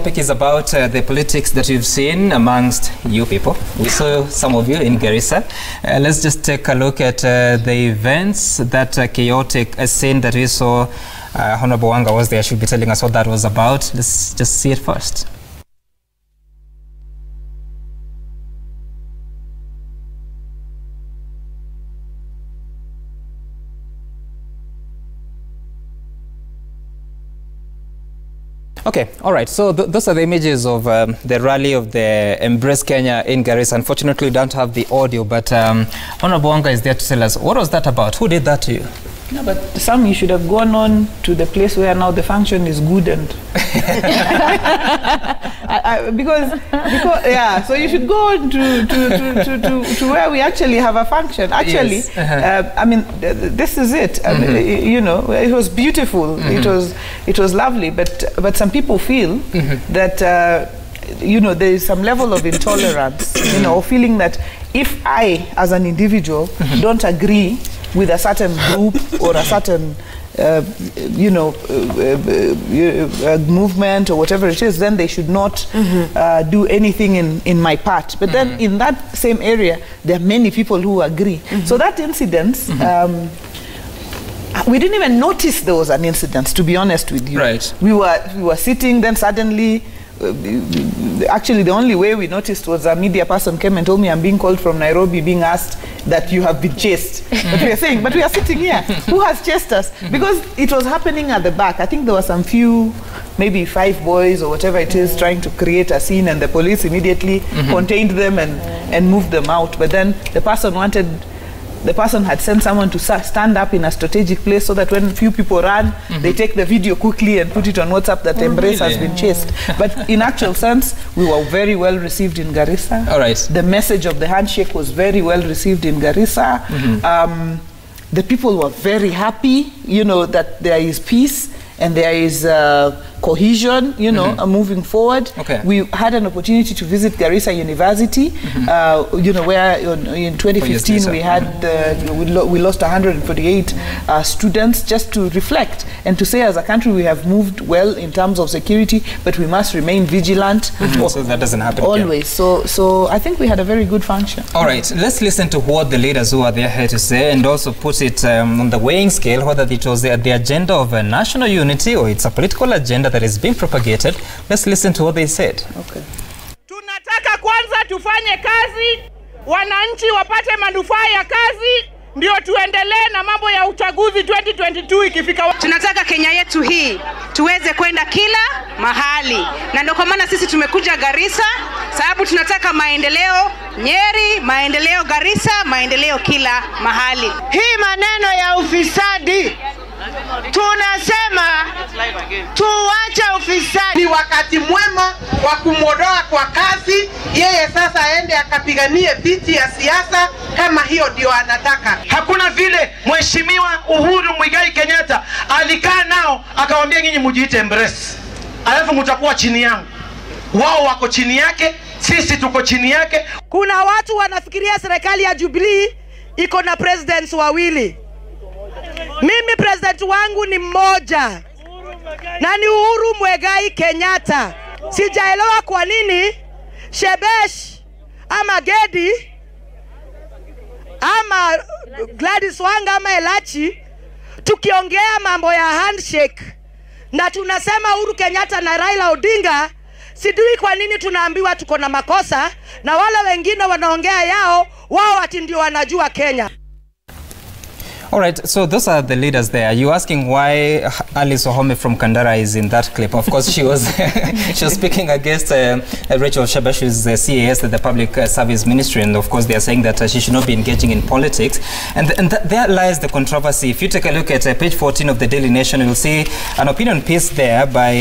topic is about the politics that we've seen amongst you people. We saw some of you in Garissa. Let's just take a look at the events, that chaotic scene that we saw. Honorable Wanga was there. She'll be telling us what that was about. Let's just see it first. Okay, all right. So those are the images of the rally of the Embrace Kenya in Garissa. Unfortunately, we don't have the audio, but Honorable Wanga is there to tell us, what was that about? Who did that to you? No, but Sam, you should have gone on to the place where now the function is good and because yeah, so you should go on to where we actually have a function. Actually, yes. I mean, this is it. You know, it was beautiful. It was lovely. But some people feel that you know, there is some level of intolerance. You know, feeling that if I, as an individual, don't agree with a certain group or a certain, you know, movement or whatever it is, then they should not do anything in my part. But then in that same area, there are many people who agree. So that incident, we didn't even notice there was an incident, to be honest with you. Right. We were sitting, then suddenly, actually the only way we noticed was a media person came and told me I'm being called from Nairobi, being asked that you have been chased. But we are saying, but we are sitting here. Who has chased us? Because it was happening at the back. I think there were some few, maybe 5 boys or whatever it is, trying to create a scene, and the police immediately contained them and moved them out. But then the person had sent someone to stand up in a strategic place so that when few people ran, they take the video quickly and put it on WhatsApp that Embrace has been chased. But in actual sense, we were very well received in Garissa. All right. The message of the handshake was very well received in Garissa. The people were very happy, you know, that there is peace and there is cohesion, you know, moving forward. Okay. We had an opportunity to visit Garissa University, you know, where in 2015 we had we lost 148 students, just to reflect and to say, as a country, we have moved well in terms of security, but we must remain vigilant. So that doesn't happen always. Again. So I think we had a very good function. All right, let's listen to what the leaders who are there had to say, and also put it on the weighing scale, whether it was the agenda of national unity or it's a political agenda that is being propagated. Let's listen to what they said. Okay. Tunataka kwanza tufanye kazi, wananchi wapate manufaa ya kazi, ndio tuendelee na mambo ya uchaguzi 2022 ikifika. Tunataka Kenya yetu hii tuweze kwenda kila mahali. Na ndio kwa maana sisi tumekuja Garissa, sababu tunataka maendeleo Nyeri, maendeleo Garissa, maendeleo kila mahali. Hii maneno ya ufisadi, tunasema tuache ufisadi. Ni wakati mwema wa kumwondoa kwa kazi, yeye sasa aende akapiganie viti ya siasa kama hiyo ndio anataka. Hakuna vile Mheshimiwa Uhuru Muigai Kenyatta alikaa nao akawaambia nyinyi mujiite Embrace, alafu mtakuwa chini yangu. Wao wako chini yake, sisi tuko chini yake. Kuna watu wanafikiria serikali ya Jubilee iko na presidents wawili. Mimi president wangu ni mmoja, na ni Uhuru Muigai Kenyatta. Sijaelewa kwa nini Shebesh ama Gedi ama Gladys Wanga ama Elachi tukiongea mambo ya handshake na tunasema Uhuru Kenyatta na Raila Odinga, sijui kwa nini tunaambiwa tuko na makosa na wale wengine wanaongea yao, wao ati ndio wanajua Kenya. All right, so those are the leaders there. Are you asking why Alice Wahome from Kandara is in that clip? Of course, she was she was speaking against Rachel Shebesh, who is the CAS, the Public Service Ministry, and of course they are saying that she should not be engaging in politics. And there lies the controversy. If you take a look at page 14 of the Daily Nation, you'll see an opinion piece there by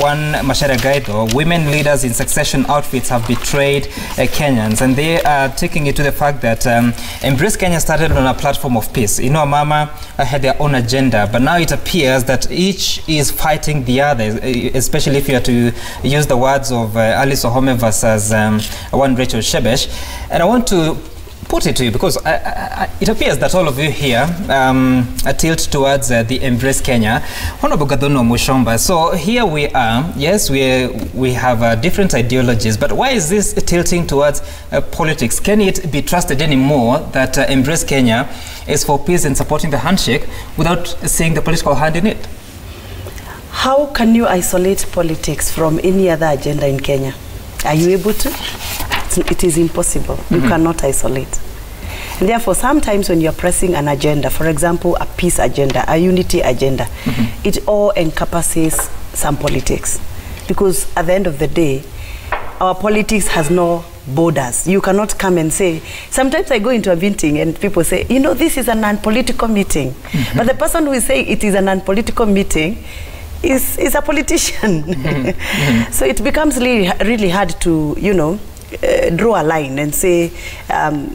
one Macharia Gaido. Women leaders in succession outfits have betrayed Kenyans, and they are taking it to the fact that Embrace Kenya started on a platform of peace. Inua Mama had their own agenda, but now it appears that each is fighting the other, especially if you are to use the words of Alice Wahome versus one Rachel Shebesh. And I want to put it to you, because it appears that all of you here tilt towards the Embrace Kenya. Honorable Gadono Mushomba, so here we are. Yes, we have different ideologies, but why is this tilting towards politics? Can it be trusted anymore that Embrace Kenya is for peace and supporting the handshake without seeing the political hand in it? How can you isolate politics from any other agenda in Kenya? Are you able to? It is impossible. You cannot isolate. And therefore, sometimes when you're pressing an agenda, for example, a peace agenda, a unity agenda, it all encompasses some politics. Because at the end of the day, our politics has no borders. You cannot come and say, sometimes I go into a meeting and people say, you know, this is a non-political meeting. But the person who is saying it is a non-political meeting is a politician. So it becomes really hard to, you know, draw a line and say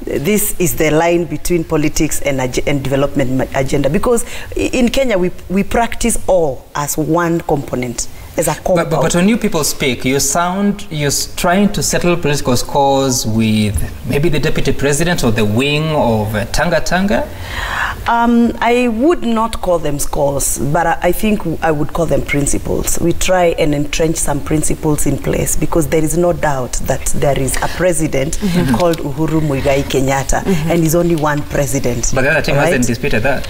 this is the line between politics and development agenda, because in Kenya we practice all as one component, as a compound. But when you people speak, you're trying to settle political scores with maybe the deputy president or the wing of Tanga. I would not call them scores, but I think I would call them principles. We try and entrench some principles in place, because there is no doubt that there is a president called Uhuru Muigai Kenyatta, and he's only one president. But the other team hasn't disputed that.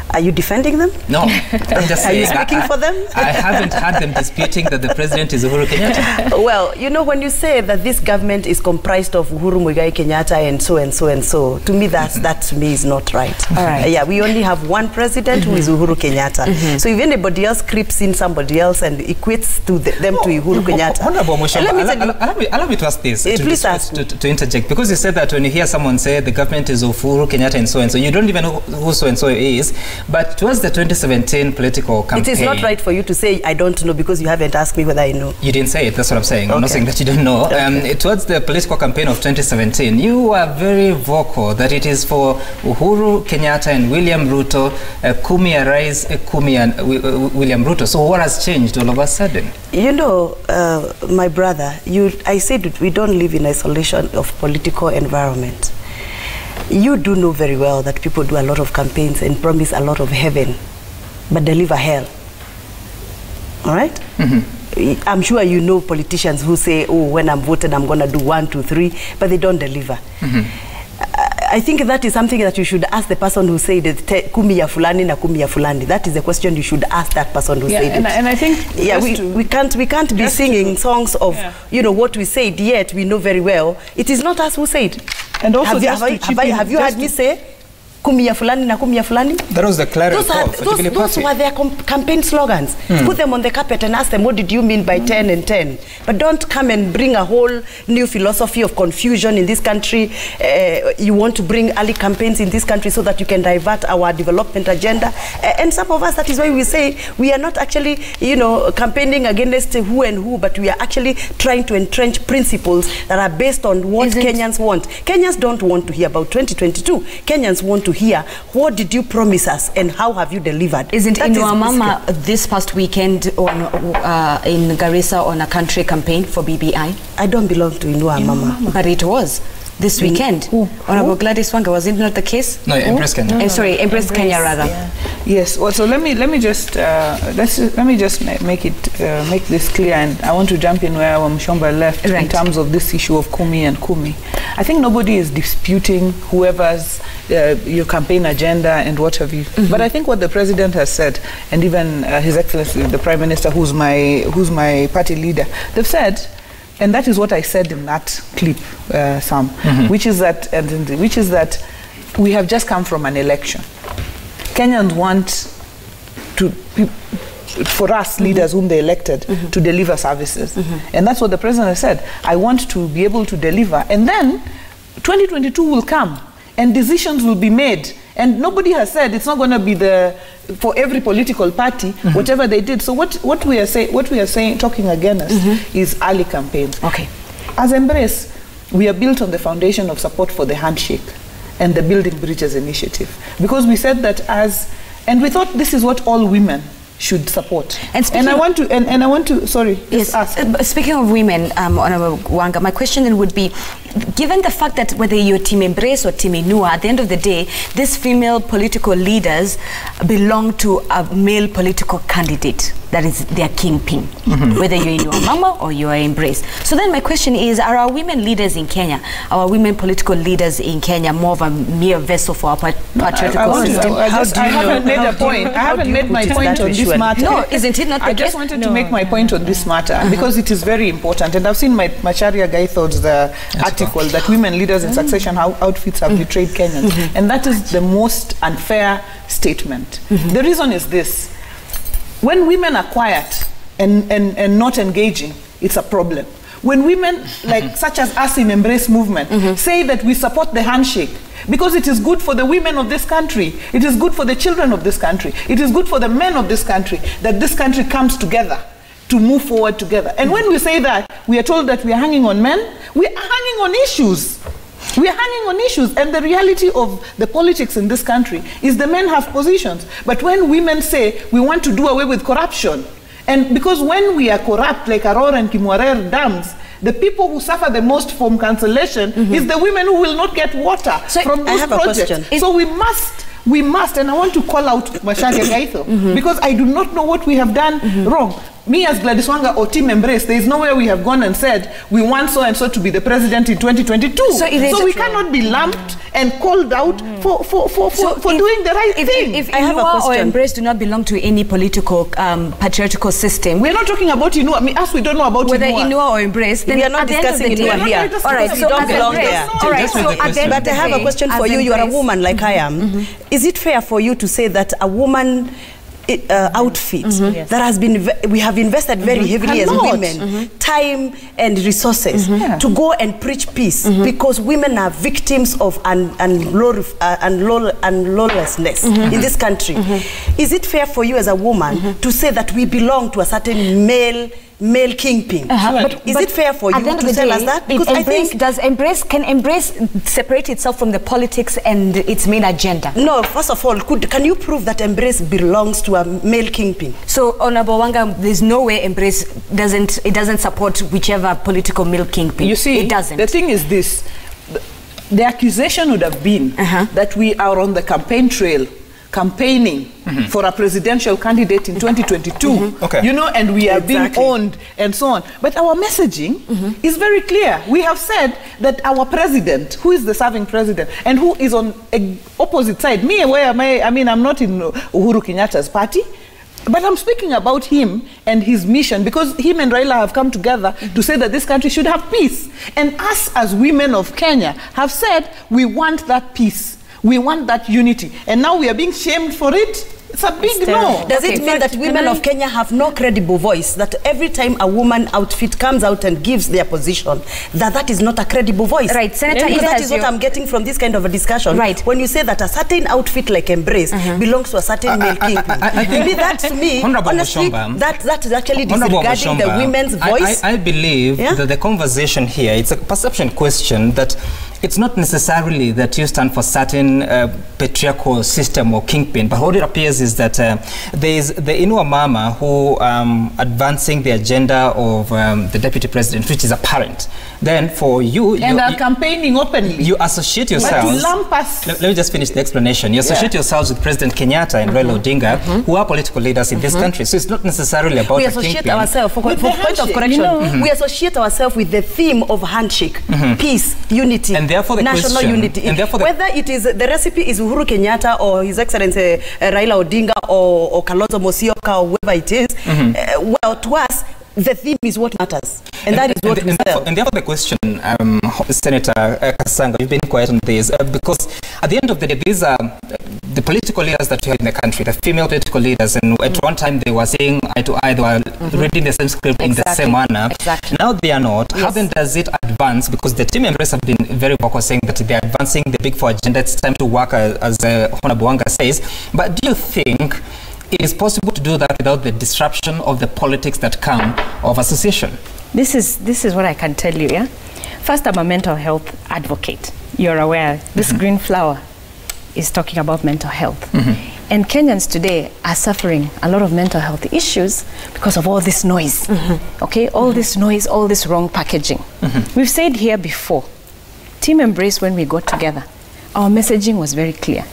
Are you defending them? No, I'm just saying. Are you speaking for them? I haven't heard them disputing that the president is Uhuru Kenyatta. Well, you know, when you say that this government is comprised of Uhuru Muigai Kenyatta and so and so and so, to me that to me is not right. All right. Yeah, we only have one president who is Uhuru Kenyatta. So if anybody else creeps in somebody else and equates to them to Uhuru Kenyatta. Honorable Mushomba, allow me to ask this. Please ask. To interject, because you said that when you hear someone say the government is of Uhuru Kenyatta and so, you don't even know who so and so is. But towards the 2017 political campaign... It is not right for you to say, I don't know, because you haven't asked me whether I know. You didn't say it, that's what I'm saying. I'm not saying that you don't know. Okay. Towards the political campaign of 2017, you were very vocal that it is for Uhuru Kenyatta and William Ruto, Kumi arise, Kumi and William Ruto. So what has changed all of a sudden? You know, my brother, I said we don't live in isolation of political environment. You do know very well that people do a lot of campaigns and promise a lot of heaven, but deliver hell. All right? I'm sure you know politicians who say, oh, when I'm voted, I'm going to do 1, 2, 3, but they don't deliver. I think that is something that you should ask the person who said it, kumi ya fulani na kumi ya fulani. That is the question you should ask that person who said it. And I think we can't be singing songs of you know what we said, yet we know very well it is not us who said. And also have you heard me say kumi ya fulani na kumi ya fulani? That was the clarion call for Jubilee Party. Those were their campaign slogans. Put them on the carpet and ask them, what did you mean by 10 and 10? But don't come and bring a whole new philosophy of confusion in this country. You want to bring early campaigns in this country so that you can divert our development agenda. And some of us, that is why we say we are not actually, you know, campaigning against who and who, but we are actually trying to entrench principles that are based on what Kenyans want. Kenyans don't want to hear about 2022. Kenyans want to hear, what did you promise us and how have you delivered? Isn't Inua Mama this past weekend on, in Garissa on a country campaign for BBI? I don't belong to Inua Mama. But it was this weekend. Honorable Gladys Wanga, was it not the case? No, Embrace Kenya. Sorry, Embrace Kenya rather. Yeah. Yes. Well, so let me just make this clear, and I want to jump in where Mshomba left in terms of this issue of Kumi and Kumi. I think nobody is disputing whoever's your campaign agenda and what have you. But I think what the president has said, and even His Excellency the Prime Minister, who's my party leader, they've said, and that is what I said in that clip, Sam, which is that we have just come from an election. Kenyans want for us leaders whom they elected to deliver services, and that's what the president has said. I want to be able to deliver, and then 2022 will come and decisions will be made, and nobody has said it's not going to be for every political party whatever they did. So what we are saying talking against is early campaigns. Okay. As Embrace, we are built on the foundation of support for the handshake and the Building Bridges initiative, because we said that and we thought this is what all women should support. And I want to, sorry, yes, ask. Speaking of women, Honorable Wanga, my question then would be, given the fact that whether you're Team Embrace or Team Inua, at the end of the day, these female political leaders belong to a male political candidate that is their kingpin, whether you're Inua Mama or you are Embrace. So then my question is, are our women leaders in Kenya, our women political leaders in Kenya, more of a mere vessel for our patriarchal system? I haven't made a point. I haven't made my point on this matter. No, isn't it not the case? I just wanted to make my point on this matter because it is very important. And I've seen Macharia Gaithod's article that women leaders in succession outfits have betrayed Kenyans. And that is the most unfair statement. The reason is this. When women are quiet and not engaging, it's a problem. When women, like such as us in Embrace Movement, say that we support the handshake, because it is good for the women of this country, it is good for the children of this country, it is good for the men of this country, that this country comes together to move forward together. And when we say that, we are told that we are hanging on men, we are hanging on issues. We are hanging on issues, and the reality of the politics in this country is the men have positions. But when women say we want to do away with corruption, and because when we are corrupt, like Aurora and Kimwarer dams, the people who suffer the most from cancellation is the women who will not get water from those projects. So we must, and I want to call out Macharia Gaitho, because I do not know what we have done wrong. Me as Gladys Wanga or Team Embrace, there is nowhere we have gone and said we want so and so to be the president in 2022. So we cannot be lumped and called out for doing the right thing. If Inua or Embrace do not belong to any political patriarchal system, we're not talking about Inua. I mean, us, we don't know about whether Inua or Embrace. Then we are not discussing Inua here. All right, so don't belong there. All right, so but I have a question for you. You are a woman like I am. Is it fair for you to say that a woman outfit that has been, we have invested very heavily as women, time and resources to go and preach peace because women are victims of lawlessness in this country? Is it fair for you as a woman to say that we belong to a certain male kingpin? But is it fair for you to tell us that? Because I think can Embrace separate itself from the politics and its main agenda? No, first of all, can you prove that Embrace belongs to a male kingpin? So, Honorable Wanga, there's no way Embrace doesn't support whichever political male kingpin. You see, it doesn't. The thing is this, the accusation would have been that we are on the campaign trail campaigning for a presidential candidate in 2022, you know, and we are being owned and so on. But our messaging is very clear. We have said that our president, who is the serving president, and who is on the opposite side, where am I? I mean, I'm not in Uhuru Kenyatta's party, but I'm speaking about him and his mission, because him and Raila have come together to say that this country should have peace. And us as women of Kenya have said we want that peace. We want that unity. And now we are being shamed for it. It's a big no. Does it mean that women of Kenya have no credible voice? That every time a woman outfit comes out and gives their position, that is not a credible voice? Right, Senator. Because that is what I'm getting from this kind of a discussion. Right. When you say that a certain outfit like Embrace belongs to a certain male kingpin. Maybe that to me, honestly, that is actually disregarding the women's voice. I believe that the conversation here, it's a perception question that it's not necessarily that you stand for certain patriarchal system or kingpin, but what it appears is that there is the Inua Mama who advancing the agenda of the deputy president, which is apparent. Then for you, and are campaigning openly. You associate yourselves. Let me just finish the explanation. You associate yourselves with President Kenyatta and Raila Odinga, who are political leaders in this country. So it's not necessarily about we associate ourselves. For point of correction, we associate ourselves with the theme of handshake, peace, unity. And therefore the national unity. Whether it is the recipe is Uhuru Kenyatta or His Excellency Raila Odinga or Kalonzo Musyoka or whoever it is, well, to us, the theme is what matters. And that is what we sell. And therefore the question, Senator Kasanga, you've been quiet on this, because at the end of the day, these are the political leaders that we have in the country, the female political leaders, and at one time they were saying eye to eye, they were reading the same script in the same manner. Now they are not. How then does it advance? Because the Team Embrace have been very vocal saying that they're advancing the Big Four agenda. It's time to work, as Honorable Wanga says. But do you think it is possible to do that without the disruption of the politics that come of association? This is what I can tell you, yeah? First, I'm a mental health advocate. You're aware, this green flower is talking about mental health. And Kenyans today are suffering a lot of mental health issues because of all this noise. Okay, all this noise, all this wrong packaging. We've said here before, Team Embrace, when we got together, our messaging was very clear.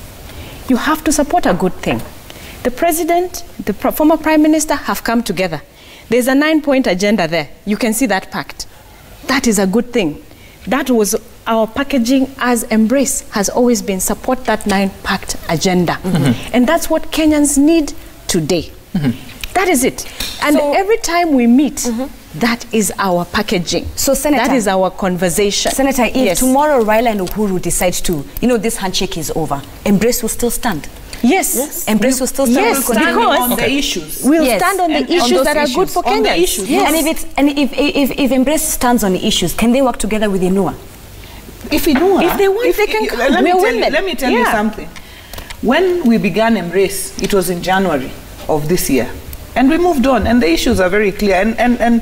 You have to support a good thing. The president, the former prime minister have come together. There's a 9-point agenda there. You can see that pact. That is a good thing. That was our packaging as Embrace, has always been support that 9-pact agenda. And that's what Kenyans need today. That is it. And so, every time we meet, that is our packaging. So, Senator, that is our conversation. Senator, if tomorrow Raila and Uhuru decide to, this handshake is over, Embrace will still stand. Yes. Embrace will still stand. Yes, because on the issues. We'll stand on the issues that are good for Kenyans. And if Embrace stands on the issues, can they work together with Inua? If Inua, if they want, they can come. Let me tell you something. When we began Embrace, it was in January of this year, and we moved on, and the issues are very clear, and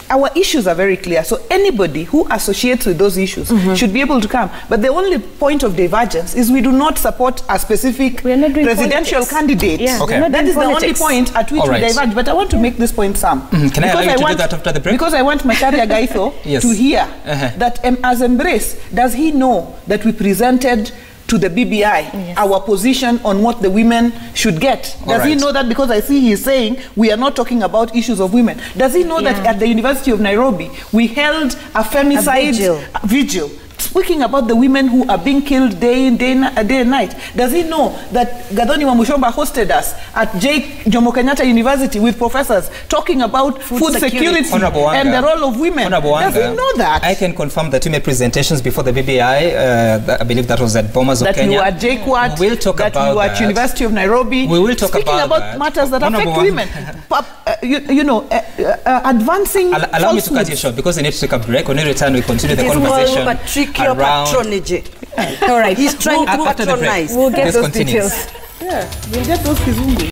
our issues are very clear. So anybody who associates with those issues should be able to come. But the only point of divergence is we do not support a specific presidential candidate. That is the only point at which we diverge. But I want to make this point, Sam. Can I allow you to do that after the break? Because I want Macharia Gaitho to hear that as Embrace, does he know that we presented to the BBI our position on what the women should get? Does he know that? Because I see he's saying we are not talking about issues of women. Does he know that at the University of Nairobi we held a femicide vigil speaking about the women who are being killed day and night? Does he know that Gathoni Wamushomba hosted us at Jomo Kenyatta University with professors talking about food security and the role of women? Does he know that? I can confirm that you made presentations before the BBI. I believe that was at Bomas of Kenya. That you were JKUAT, we'll talk that about you were at University of Nairobi. We will talk speaking about matters that affect women. Advancing Allow me to cut you short because I need to take a break. When we return, we continue the conversation around... All right, he's trying to patronize. We'll get those details. We'll get those kizungu.